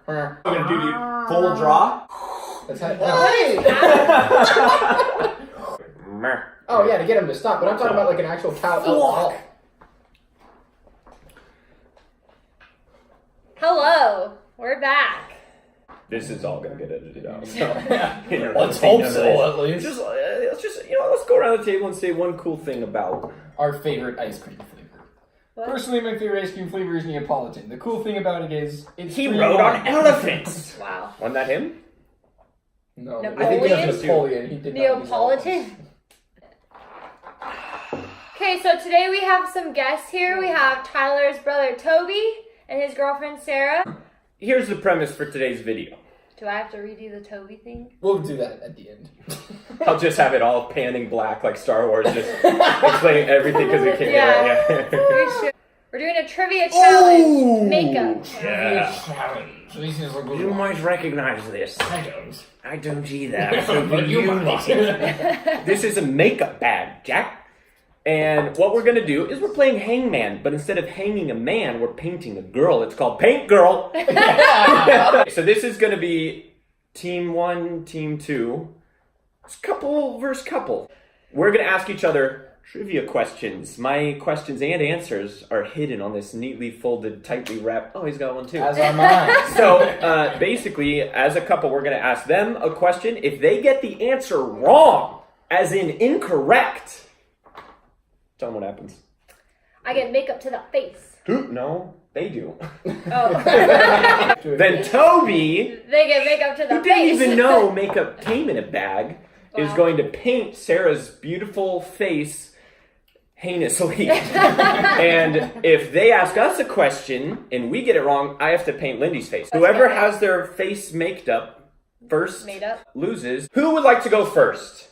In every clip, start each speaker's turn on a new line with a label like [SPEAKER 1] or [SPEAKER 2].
[SPEAKER 1] I'm gonna do the full draw.
[SPEAKER 2] That's how. Oh yeah, to get him to stop. But I'm talking about like an actual cow.
[SPEAKER 3] Hello, we're back.
[SPEAKER 1] This is all gonna get edited out. So,
[SPEAKER 2] let's hope so, at least.
[SPEAKER 1] Let's just let's go around the table and say one cool thing about
[SPEAKER 2] our favorite ice cream flavor.
[SPEAKER 3] What?
[SPEAKER 2] Personally, my favorite ice cream flavor is Neapolitan. The cool thing about it is
[SPEAKER 1] he rode on elephants.
[SPEAKER 3] Wow.
[SPEAKER 1] Wasn't that him?
[SPEAKER 2] No,
[SPEAKER 3] Napoleon?
[SPEAKER 2] I think it was Napoleon. He did not use
[SPEAKER 3] Neapolitan?
[SPEAKER 2] elephants.
[SPEAKER 3] Okay, so today we have some guests here. We have Tyler's brother Toby and his girlfriend Sarah.
[SPEAKER 1] Here's the premise for today's video.
[SPEAKER 3] Do I have to redo the Toby thing?
[SPEAKER 2] We'll do that at the end.
[SPEAKER 1] I'll just have it all panning black like Star Wars, just explaining everything because it came out. Yeah.
[SPEAKER 3] We're doing a trivia challenge. Makeup.
[SPEAKER 1] Yeah. You might recognize this. I don't either.
[SPEAKER 2] But you might.
[SPEAKER 1] This is a makeup bag, Jack. And what we're going to do is we're playing hangman, but instead of hanging a man, we're painting a girl. It's called Paint Girl. So this is going to be team 1, team 2. It's couple versus couple. We're going to ask each other trivia questions. My questions and answers are hidden on this neatly folded, tightly wrapped... Oh, he's got one too.
[SPEAKER 2] As are mine.
[SPEAKER 1] So basically, as a couple, we're going to ask them a question. If they get the answer wrong, as in incorrect... Tell them what happens.
[SPEAKER 3] I get makeup to the face.
[SPEAKER 1] No, they do.
[SPEAKER 3] Oh.
[SPEAKER 1] Then Toby,
[SPEAKER 3] They get makeup to the
[SPEAKER 1] who
[SPEAKER 3] face.
[SPEAKER 1] didn't even know makeup came in a bag, is going to paint Sarah's beautiful face heinously. And if they ask us a question and we get it wrong, I have to paint Lindy's face. Whoever has their face made up first loses. Who would like to go first?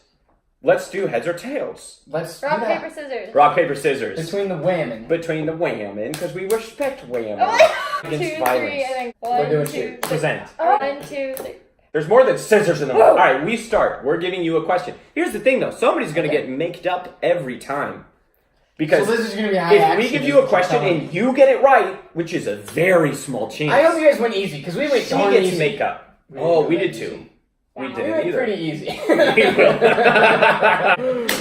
[SPEAKER 1] Let's do heads or tails.
[SPEAKER 2] Let's
[SPEAKER 3] Rock, paper, scissors.
[SPEAKER 1] Rock, paper, scissors.
[SPEAKER 2] Between the women.
[SPEAKER 1] Between the whammon, because we respect whammon.
[SPEAKER 3] 2,
[SPEAKER 1] Against
[SPEAKER 3] 3,
[SPEAKER 1] violence.
[SPEAKER 3] and then
[SPEAKER 2] We're doing
[SPEAKER 3] 1, 2,
[SPEAKER 2] shit.
[SPEAKER 3] 3.
[SPEAKER 1] Present.
[SPEAKER 3] 1, 2, 3.
[SPEAKER 1] There's more than scissors in the world. All right, we start. We're giving you a question. Here's the thing, though. Somebody's going to get maked up every time. Because
[SPEAKER 2] so this is gonna be high
[SPEAKER 1] if we give you a question and you get it right, which is a very small chance.
[SPEAKER 2] I hope you guys went easy, because we went
[SPEAKER 1] she
[SPEAKER 2] darn
[SPEAKER 1] gets
[SPEAKER 2] easy.
[SPEAKER 1] makeup. We did too. We
[SPEAKER 2] We
[SPEAKER 1] didn't
[SPEAKER 2] went
[SPEAKER 1] either.
[SPEAKER 2] pretty easy.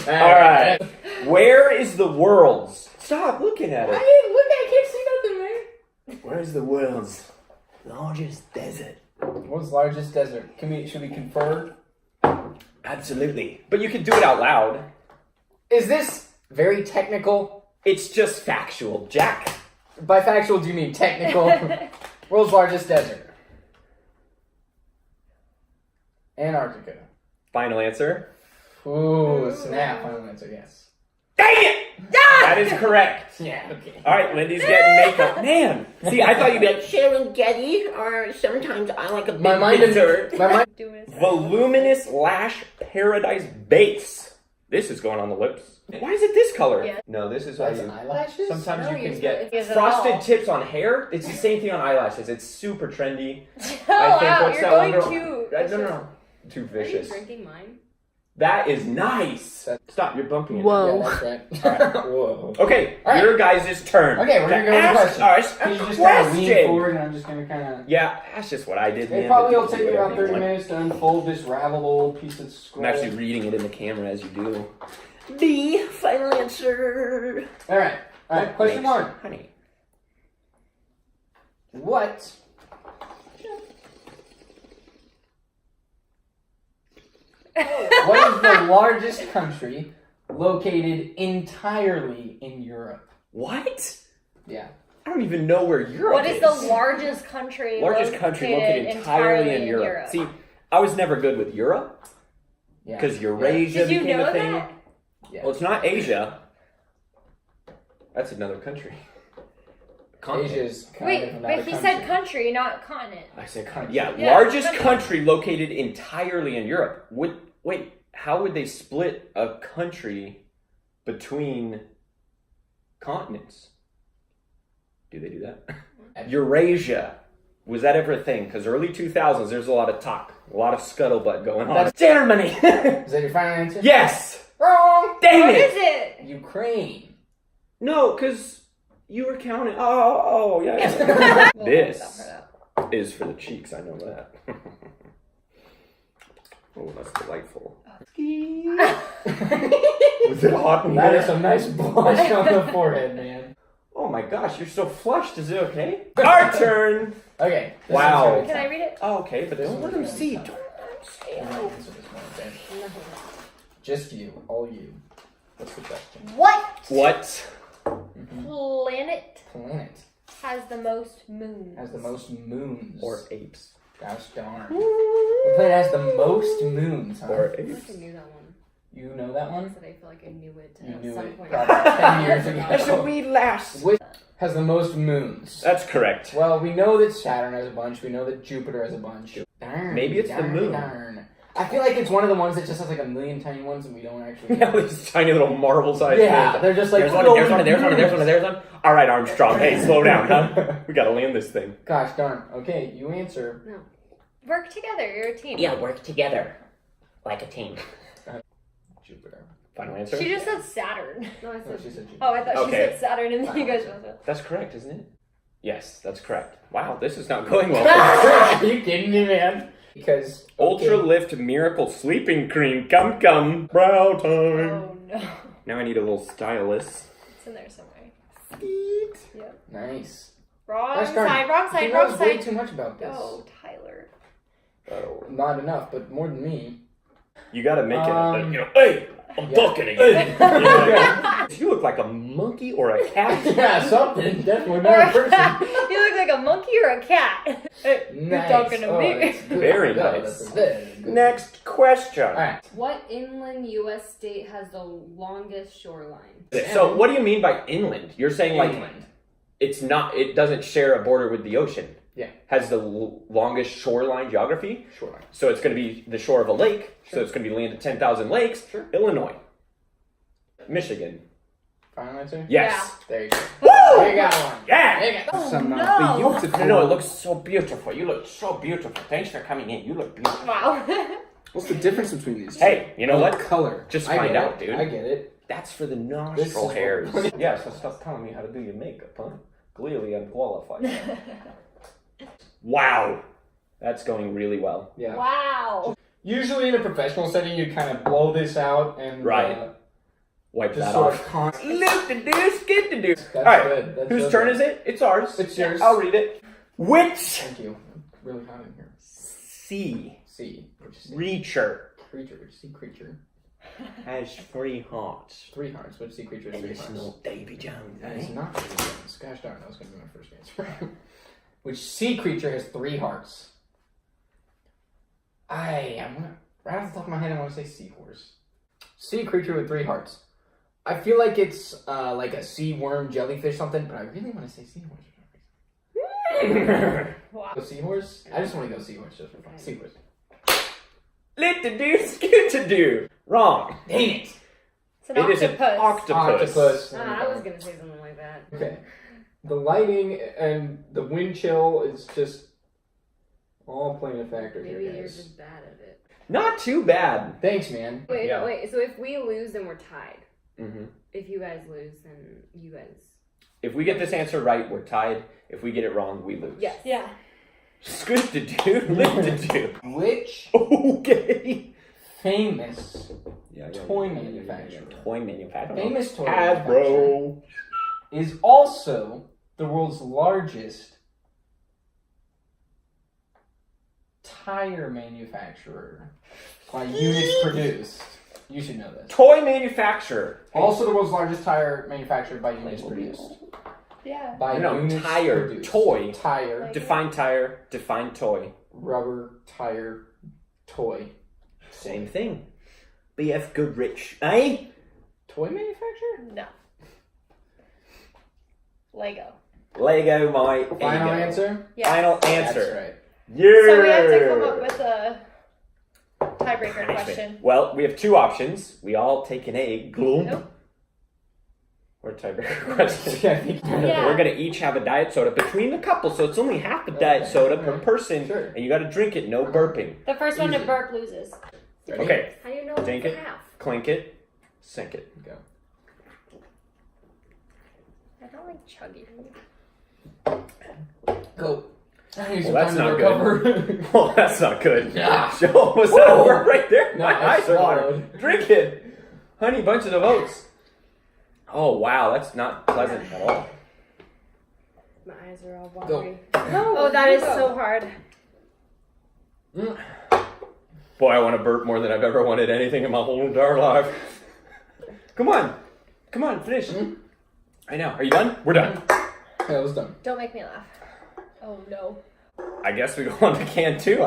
[SPEAKER 1] All right. Where is the world's... Stop looking at it.
[SPEAKER 2] I can't see nothing, man.
[SPEAKER 1] Where's the world's largest desert?
[SPEAKER 2] World's largest desert. Should we confer?
[SPEAKER 1] Absolutely. But you can do it out loud.
[SPEAKER 2] Is this very technical?
[SPEAKER 1] It's just factual, Jack.
[SPEAKER 2] By factual, do you mean technical? World's largest desert. Antarctica.
[SPEAKER 1] Final answer?
[SPEAKER 2] Ooh, snap. Final answer, yes.
[SPEAKER 1] Dang it! That is correct.
[SPEAKER 2] Yeah, okay.
[SPEAKER 1] All right, Lindy's getting makeup. Man, see, I thought you'd be like,
[SPEAKER 4] Serengeti, or sometimes I like a big
[SPEAKER 2] My mind
[SPEAKER 4] dessert.
[SPEAKER 2] is... My mind...
[SPEAKER 1] voluminous lash paradise base. This is going on the lips. Why is it this color?
[SPEAKER 3] Yeah.
[SPEAKER 1] No, this is how
[SPEAKER 2] That's
[SPEAKER 1] you...
[SPEAKER 2] eyelashes?
[SPEAKER 1] Sometimes
[SPEAKER 3] No,
[SPEAKER 1] you
[SPEAKER 3] you
[SPEAKER 1] can
[SPEAKER 3] still-
[SPEAKER 1] get
[SPEAKER 3] it
[SPEAKER 1] frosted
[SPEAKER 3] all.
[SPEAKER 1] tips on hair. It's the same thing on eyelashes. It's super trendy.
[SPEAKER 3] Oh, wow,
[SPEAKER 1] what's
[SPEAKER 3] you're
[SPEAKER 1] that
[SPEAKER 3] going
[SPEAKER 1] one?
[SPEAKER 3] too...
[SPEAKER 1] No. Too
[SPEAKER 4] Are you
[SPEAKER 1] vicious.
[SPEAKER 4] drinking mine?
[SPEAKER 1] That is nice. Stop, you're bumping it.
[SPEAKER 4] Whoa.
[SPEAKER 2] Yeah, that's right. Whoa.
[SPEAKER 1] Okay,
[SPEAKER 2] All right.
[SPEAKER 1] your guys' turn.
[SPEAKER 2] Okay, we're gonna go with the
[SPEAKER 1] ask
[SPEAKER 2] question.
[SPEAKER 1] us
[SPEAKER 2] You
[SPEAKER 1] a
[SPEAKER 2] just kind of lean
[SPEAKER 1] question.
[SPEAKER 2] forward, and I'm just gonna kind of...
[SPEAKER 1] Yeah, that's just what I did, man.
[SPEAKER 2] It probably
[SPEAKER 1] but
[SPEAKER 2] will take
[SPEAKER 1] you
[SPEAKER 2] me
[SPEAKER 1] can do
[SPEAKER 2] about 30
[SPEAKER 1] whatever you want.
[SPEAKER 2] minutes to unfold this raveled old piece of scroll.
[SPEAKER 1] I'm actually reading it in the camera as you do.
[SPEAKER 4] B, final answer.
[SPEAKER 2] Alright, question one.
[SPEAKER 1] Honey.
[SPEAKER 2] What is the largest country located entirely in Europe?
[SPEAKER 1] What?
[SPEAKER 2] Yeah.
[SPEAKER 1] I don't even know where Europe
[SPEAKER 3] What is the largest country
[SPEAKER 1] largest country located entirely in Europe? See, I was never good with Europe
[SPEAKER 2] Yeah.
[SPEAKER 1] because Eurasia
[SPEAKER 3] Did you
[SPEAKER 1] became
[SPEAKER 3] know
[SPEAKER 1] a thing.
[SPEAKER 3] that?
[SPEAKER 2] Yeah.
[SPEAKER 1] Well, it's not Asia. That's another country. Continent.
[SPEAKER 2] Asia's kind
[SPEAKER 3] Wait,
[SPEAKER 2] of
[SPEAKER 3] but he said country, not continent.
[SPEAKER 1] I said continent. Yeah,
[SPEAKER 3] Yeah,
[SPEAKER 1] largest
[SPEAKER 3] country.
[SPEAKER 1] country located entirely in Europe. Wait, how would they split a country between continents? Do they do that? Eurasia. Was that ever a thing? Because early 2000s, there's a lot of talk, a lot of scuttlebutt going on.
[SPEAKER 2] That's
[SPEAKER 1] Germany.
[SPEAKER 2] Is that your final answer?
[SPEAKER 1] Yes.
[SPEAKER 2] Wrong!
[SPEAKER 1] Dang
[SPEAKER 3] What
[SPEAKER 1] it.
[SPEAKER 3] is it?
[SPEAKER 2] Ukraine.
[SPEAKER 1] No, because you were counting. Oh, yeah.
[SPEAKER 3] We'll
[SPEAKER 1] This
[SPEAKER 3] stop for that.
[SPEAKER 1] is for the cheeks, I know that. Oh, that's delightful. Was it hot in
[SPEAKER 2] That
[SPEAKER 1] here?
[SPEAKER 2] is a nice blush on the forehead, man.
[SPEAKER 1] Oh my gosh, you're so flushed. Is it okay? Our turn.
[SPEAKER 2] Okay. this
[SPEAKER 1] Wow.
[SPEAKER 2] one's
[SPEAKER 3] Can I
[SPEAKER 2] gonna
[SPEAKER 3] read it?
[SPEAKER 1] Oh, okay, but don't let him see.
[SPEAKER 2] count. I'm gonna answer this one, okay? Just you, all you. What's the question?
[SPEAKER 1] What?
[SPEAKER 3] Planet
[SPEAKER 2] Planet
[SPEAKER 3] has the most moons?
[SPEAKER 2] has the most moons.
[SPEAKER 1] Or apes.
[SPEAKER 2] Gosh darn. What planet has the most moons, huh?
[SPEAKER 1] Or
[SPEAKER 5] I feel
[SPEAKER 1] apes.
[SPEAKER 5] like I knew that one.
[SPEAKER 2] You know that one?
[SPEAKER 5] But I feel like I knew it
[SPEAKER 2] You
[SPEAKER 5] at
[SPEAKER 2] knew
[SPEAKER 5] some
[SPEAKER 2] it
[SPEAKER 5] point.
[SPEAKER 2] probably 10 years
[SPEAKER 1] That's a
[SPEAKER 2] ago.
[SPEAKER 1] wee lass.
[SPEAKER 2] Which has the most moons?
[SPEAKER 1] That's correct.
[SPEAKER 2] Well, we know that Saturn has a bunch. We know that Jupiter has a bunch. Darn,
[SPEAKER 1] Maybe it's the
[SPEAKER 2] darn,
[SPEAKER 1] moon.
[SPEAKER 2] Darn. I feel like it's one of the ones that just has like a million tiny ones and we don't actually
[SPEAKER 1] Now these tiny little marble-sized
[SPEAKER 2] Yeah,
[SPEAKER 1] things.
[SPEAKER 2] they're just like...
[SPEAKER 1] There's one, there's one, there's one, there's one, there's one. All right, Armstrong. Hey, slow down, huh? We gotta land this thing.
[SPEAKER 2] Gosh darn. Okay, you answer.
[SPEAKER 3] Work together. You're a team.
[SPEAKER 4] Yeah, work together like a team.
[SPEAKER 2] Jupiter.
[SPEAKER 1] Final answer?
[SPEAKER 3] She just said Saturn.
[SPEAKER 5] No, I
[SPEAKER 2] No,
[SPEAKER 5] said
[SPEAKER 2] she said Jupiter.
[SPEAKER 3] Oh, I thought she
[SPEAKER 1] Okay.
[SPEAKER 3] said Saturn, and then you guys both.
[SPEAKER 1] That's correct, isn't it? Yes, that's correct. Wow, this is not going well.
[SPEAKER 2] Are you kidding me, man? Because...
[SPEAKER 1] Ultra Lift Miracle Sleeping Cream. Come. Brow time.
[SPEAKER 3] Oh no,
[SPEAKER 1] Now I need a little stylus.
[SPEAKER 3] it's in there somewhere.
[SPEAKER 2] Nice.
[SPEAKER 3] Wrong
[SPEAKER 2] Gosh darn.
[SPEAKER 3] side. Wrong
[SPEAKER 2] He
[SPEAKER 3] side. Wrong
[SPEAKER 2] knows way
[SPEAKER 3] side.
[SPEAKER 2] too much about this.
[SPEAKER 3] Go, Tyler.
[SPEAKER 1] Oh.
[SPEAKER 2] Not enough, but more than me.
[SPEAKER 1] You gotta make
[SPEAKER 2] Um,
[SPEAKER 1] it. Hey, I'm
[SPEAKER 2] yeah.
[SPEAKER 1] talking again. You look like a monkey or a cat.
[SPEAKER 2] Yeah, something. Definitely
[SPEAKER 3] Or,
[SPEAKER 2] not a person.
[SPEAKER 3] you look like a monkey or a cat. Hey,
[SPEAKER 2] Nice.
[SPEAKER 3] You're talking to
[SPEAKER 2] Oh,
[SPEAKER 3] me.
[SPEAKER 2] that's good.
[SPEAKER 1] Very
[SPEAKER 2] Yeah,
[SPEAKER 1] nice.
[SPEAKER 2] that's very good.
[SPEAKER 1] Next question.
[SPEAKER 2] Alright.
[SPEAKER 5] What inland U.S. state has the longest shoreline?
[SPEAKER 1] So, what do you mean by inland? You're saying like
[SPEAKER 2] England.
[SPEAKER 1] it's not. It doesn't share a border with the ocean.
[SPEAKER 2] Yeah.
[SPEAKER 1] Has the longest shoreline geography.
[SPEAKER 2] Shoreline.
[SPEAKER 1] So it's going to be the shore of a lake. So
[SPEAKER 2] Sure.
[SPEAKER 1] it's going to be land at 10,000 lakes.
[SPEAKER 2] Sure.
[SPEAKER 1] Illinois. Michigan.
[SPEAKER 2] Final answer?
[SPEAKER 1] Yes.
[SPEAKER 2] There you go.
[SPEAKER 1] Woo!
[SPEAKER 2] There you got one.
[SPEAKER 1] Yeah.
[SPEAKER 2] There you go.
[SPEAKER 3] Some,
[SPEAKER 1] I know, it looks so beautiful. You look so beautiful. Thanks for coming in. You look beautiful.
[SPEAKER 3] Wow.
[SPEAKER 6] What's the difference between these two?
[SPEAKER 1] Hey, you know what?
[SPEAKER 6] Color.
[SPEAKER 1] Just
[SPEAKER 2] I
[SPEAKER 1] find
[SPEAKER 2] get
[SPEAKER 1] out,
[SPEAKER 2] it.
[SPEAKER 1] dude.
[SPEAKER 2] I get it.
[SPEAKER 1] That's for the
[SPEAKER 2] This
[SPEAKER 1] nostril
[SPEAKER 2] is-
[SPEAKER 1] hairs. Yeah, so stop telling me how to do your makeup, huh? Clearly unqualified. Wow. That's going really well.
[SPEAKER 2] Yeah.
[SPEAKER 3] Wow.
[SPEAKER 2] Usually in a professional setting, you kind of blow this out and
[SPEAKER 1] Right. Wipe
[SPEAKER 2] just
[SPEAKER 1] that
[SPEAKER 2] sort
[SPEAKER 1] off.
[SPEAKER 2] of con.
[SPEAKER 1] Lift the do, skip the do.
[SPEAKER 2] That's
[SPEAKER 1] Alright,
[SPEAKER 2] good. That's
[SPEAKER 1] whose
[SPEAKER 2] so
[SPEAKER 1] turn
[SPEAKER 2] good.
[SPEAKER 1] is it? It's ours.
[SPEAKER 2] It's yours.
[SPEAKER 1] I'll read it. Which
[SPEAKER 2] Thank you. Really hot in here.
[SPEAKER 1] sea
[SPEAKER 2] Sea. What'd you see?
[SPEAKER 1] creature
[SPEAKER 2] Creature. What'd you see? Creature.
[SPEAKER 1] has 3 hearts?
[SPEAKER 2] 3 hearts. What'd you see? Creature.
[SPEAKER 1] And
[SPEAKER 2] 3
[SPEAKER 1] it's
[SPEAKER 2] hearts.
[SPEAKER 1] not Davy Jones,
[SPEAKER 2] That is
[SPEAKER 1] eh?
[SPEAKER 2] not Davy Jones. Gosh darn, that was going to be my first answer. Which sea creature has 3 hearts? I'm gonna, right off the top of my head, I want to say seahorse. Sea creature with 3 hearts. I feel like it's like a sea worm, jellyfish, something, but I really want to say seahorse.
[SPEAKER 3] Wow.
[SPEAKER 2] Go seahorse? I just want to go seahorse just for fun. Seahorse.
[SPEAKER 1] Lit to do, skip to do. Wrong.
[SPEAKER 2] Dang it!
[SPEAKER 3] It's an
[SPEAKER 1] It is an
[SPEAKER 3] octopus.
[SPEAKER 1] octopus.
[SPEAKER 5] I was gonna say something like that.
[SPEAKER 2] Okay. The lighting and the wind chill is just all playing a factor
[SPEAKER 5] Maybe
[SPEAKER 2] here,
[SPEAKER 5] you're
[SPEAKER 2] guys.
[SPEAKER 5] just bad at it.
[SPEAKER 1] Not too bad.
[SPEAKER 2] Thanks, man.
[SPEAKER 5] Wait,
[SPEAKER 1] Yeah.
[SPEAKER 5] no, wait. So if we lose, then we're tied.
[SPEAKER 1] Mm-hmm.
[SPEAKER 5] If you guys lose, then you guys.
[SPEAKER 1] If we get this answer right, we're tied. If we get it wrong, we lose.
[SPEAKER 5] Yes.
[SPEAKER 3] Yeah.
[SPEAKER 1] Scoop to do, lift to do.
[SPEAKER 2] Which
[SPEAKER 1] Okay.
[SPEAKER 2] famous
[SPEAKER 1] Yeah,
[SPEAKER 2] Toy manufacturer.
[SPEAKER 1] Toy manufacturer.
[SPEAKER 2] famous toy manufacturer
[SPEAKER 1] Hasbro.
[SPEAKER 2] is also the world's largest tire manufacturer by units produced? You should know this.
[SPEAKER 1] Toy manufacturer.
[SPEAKER 2] Also the world's largest tire manufacturer by units produced.
[SPEAKER 3] Yeah.
[SPEAKER 2] By
[SPEAKER 1] No,
[SPEAKER 2] units
[SPEAKER 1] tire,
[SPEAKER 2] produced.
[SPEAKER 1] toy.
[SPEAKER 2] Tire,
[SPEAKER 3] Like-
[SPEAKER 1] Define tire, define toy.
[SPEAKER 2] rubber, tire, toy.
[SPEAKER 1] Same thing. BF Goodrich. Eh?
[SPEAKER 2] Toy manufacturer?
[SPEAKER 3] No. Lego.
[SPEAKER 1] Lego, my
[SPEAKER 2] Final
[SPEAKER 1] ego.
[SPEAKER 2] answer?
[SPEAKER 3] Yes.
[SPEAKER 1] Final
[SPEAKER 2] That's
[SPEAKER 1] answer.
[SPEAKER 2] right.
[SPEAKER 1] Yeah.
[SPEAKER 3] So we have to come up with a tiebreaker question.
[SPEAKER 1] Well, we have 2 options. We all take an egg. Gloom.
[SPEAKER 3] Nope.
[SPEAKER 1] Or tiebreaker question.
[SPEAKER 2] Yeah, I think
[SPEAKER 3] Yeah.
[SPEAKER 1] We're gonna each have a diet soda between the couple, so it's only half the diet
[SPEAKER 2] Okay.
[SPEAKER 1] soda per
[SPEAKER 2] Alright.
[SPEAKER 1] person,
[SPEAKER 2] Sure.
[SPEAKER 1] and you gotta drink it, no burping.
[SPEAKER 3] The first one to
[SPEAKER 2] Easy.
[SPEAKER 3] burp loses.
[SPEAKER 2] Ready?
[SPEAKER 1] Okay,
[SPEAKER 5] How do you know
[SPEAKER 1] Drink
[SPEAKER 5] it's
[SPEAKER 1] it.
[SPEAKER 5] half?
[SPEAKER 1] clink it, sink it.
[SPEAKER 2] Go.
[SPEAKER 3] I don't like chuggy.
[SPEAKER 2] Go.
[SPEAKER 1] Well, that's not
[SPEAKER 2] good.
[SPEAKER 1] Well, that's not good.
[SPEAKER 2] Yeah.
[SPEAKER 1] Joe, was that a burp right there?
[SPEAKER 2] No,
[SPEAKER 1] My
[SPEAKER 2] I
[SPEAKER 1] eyes are watering.
[SPEAKER 2] swallowed.
[SPEAKER 1] Drink it. Honey bunches of oats. Oh, wow. That's not pleasant at all.
[SPEAKER 5] My eyes are all watery.
[SPEAKER 3] Oh, that is so hard.
[SPEAKER 1] Boy, I want to burp more than I've ever wanted anything in my whole entire life. Come on. Come on, finish. I know. Are you done? We're done.
[SPEAKER 2] Okay, I was done.
[SPEAKER 3] Don't make me laugh. Oh no.
[SPEAKER 1] I guess we go on to can 2.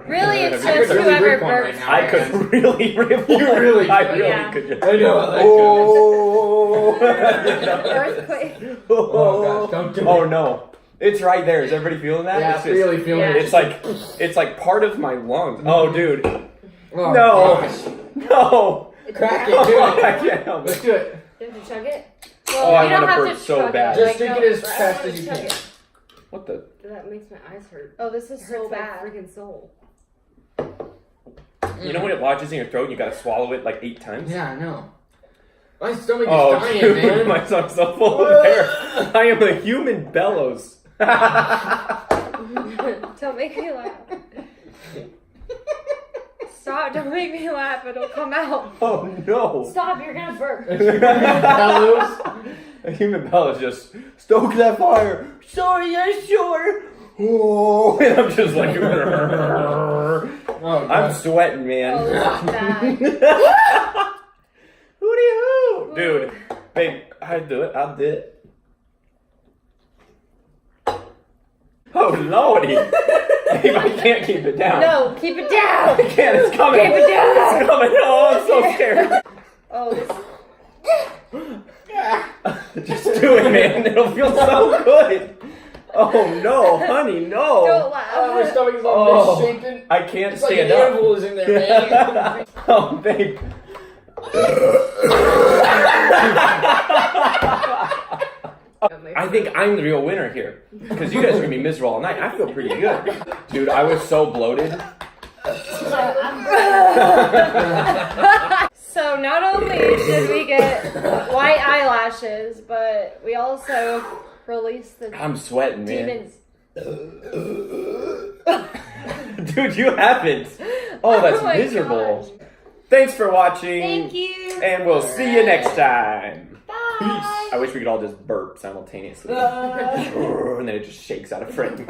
[SPEAKER 3] Really, it's
[SPEAKER 2] I
[SPEAKER 3] just
[SPEAKER 2] could really
[SPEAKER 3] whoever
[SPEAKER 2] rip one right
[SPEAKER 3] burps.
[SPEAKER 2] now.
[SPEAKER 1] I could really rip
[SPEAKER 2] You really
[SPEAKER 1] I
[SPEAKER 2] could.
[SPEAKER 1] really
[SPEAKER 3] Yeah.
[SPEAKER 1] could.
[SPEAKER 2] I know how that
[SPEAKER 3] Earthquake.
[SPEAKER 2] Oh, gosh, don't do
[SPEAKER 1] Oh
[SPEAKER 2] it.
[SPEAKER 1] no. It's right there. Is everybody feeling that?
[SPEAKER 2] Yeah,
[SPEAKER 1] It's just-
[SPEAKER 2] really feeling
[SPEAKER 3] Yeah.
[SPEAKER 2] it.
[SPEAKER 1] It's like part of my lungs. Oh, dude.
[SPEAKER 2] Oh,
[SPEAKER 1] No.
[SPEAKER 2] gosh.
[SPEAKER 1] No.
[SPEAKER 2] Crack it,
[SPEAKER 1] Oh,
[SPEAKER 2] do
[SPEAKER 1] I
[SPEAKER 2] it.
[SPEAKER 1] can't help
[SPEAKER 2] Let's
[SPEAKER 1] it.
[SPEAKER 2] do it.
[SPEAKER 5] You have to chug it?
[SPEAKER 3] Well,
[SPEAKER 1] Oh, I
[SPEAKER 3] you don't
[SPEAKER 1] wanna
[SPEAKER 3] have
[SPEAKER 1] burp
[SPEAKER 3] to
[SPEAKER 1] so
[SPEAKER 3] chug
[SPEAKER 1] bad.
[SPEAKER 3] it.
[SPEAKER 2] Just drink it as
[SPEAKER 5] I
[SPEAKER 2] fast
[SPEAKER 5] don't
[SPEAKER 2] as
[SPEAKER 5] wanna
[SPEAKER 2] you
[SPEAKER 5] chug
[SPEAKER 2] can.
[SPEAKER 5] it.
[SPEAKER 1] What the?
[SPEAKER 5] That makes my eyes hurt.
[SPEAKER 3] Oh, this is
[SPEAKER 5] It
[SPEAKER 3] so
[SPEAKER 5] hurts my
[SPEAKER 3] bad.
[SPEAKER 5] freaking soul.
[SPEAKER 1] You know when it lodges in your throat and you gotta swallow it like 8 times?
[SPEAKER 2] Yeah, I know. My stomach is
[SPEAKER 1] Oh,
[SPEAKER 2] dying,
[SPEAKER 1] dude,
[SPEAKER 2] man.
[SPEAKER 1] my stomach's so full of air. I am a human bellows.
[SPEAKER 3] Don't make me laugh. Stop, don't make me laugh. It'll come out.
[SPEAKER 1] Oh no.
[SPEAKER 3] Stop, you're gonna burp.
[SPEAKER 2] Bellows.
[SPEAKER 1] A human bellows just stoke that fire. Sorry, yeah, sure. Oh, and I'm just like,
[SPEAKER 2] Oh,
[SPEAKER 1] I'm
[SPEAKER 2] gosh.
[SPEAKER 1] sweating, man.
[SPEAKER 3] Oh, that's bad.
[SPEAKER 1] Hooty hoo, dude. Babe, I'd do it. I'll do it. Oh lordy, babe, I can't keep it down.
[SPEAKER 3] No, keep it down.
[SPEAKER 1] I can't. It's coming.
[SPEAKER 3] Keep it down.
[SPEAKER 1] It's coming. Oh, I'm so scared.
[SPEAKER 3] Oh, this.
[SPEAKER 1] Just do it, man. It'll feel so good. Oh no, honey,
[SPEAKER 3] Don't
[SPEAKER 1] no.
[SPEAKER 3] laugh.
[SPEAKER 2] Oh, my stomach is all
[SPEAKER 1] Oh,
[SPEAKER 2] misshapen.
[SPEAKER 1] I can't
[SPEAKER 2] It's like
[SPEAKER 1] stand
[SPEAKER 2] an
[SPEAKER 1] up.
[SPEAKER 2] animal is in there, man.
[SPEAKER 1] Oh, babe. I think I'm the real winner here because you guys are gonna be miserable all night. I feel pretty good, dude. I was so bloated.
[SPEAKER 3] So not only did we get white eyelashes, but we also released the
[SPEAKER 1] I'm sweating, man.
[SPEAKER 3] demons.
[SPEAKER 1] Dude, you haven't. Oh, that's
[SPEAKER 3] Oh my
[SPEAKER 1] miserable.
[SPEAKER 3] gosh.
[SPEAKER 1] Thanks for watching.
[SPEAKER 3] Thank you.
[SPEAKER 1] And we'll see you next time.
[SPEAKER 3] Bye.
[SPEAKER 1] I wish we could all just burp simultaneously. And then it just shakes out of frame.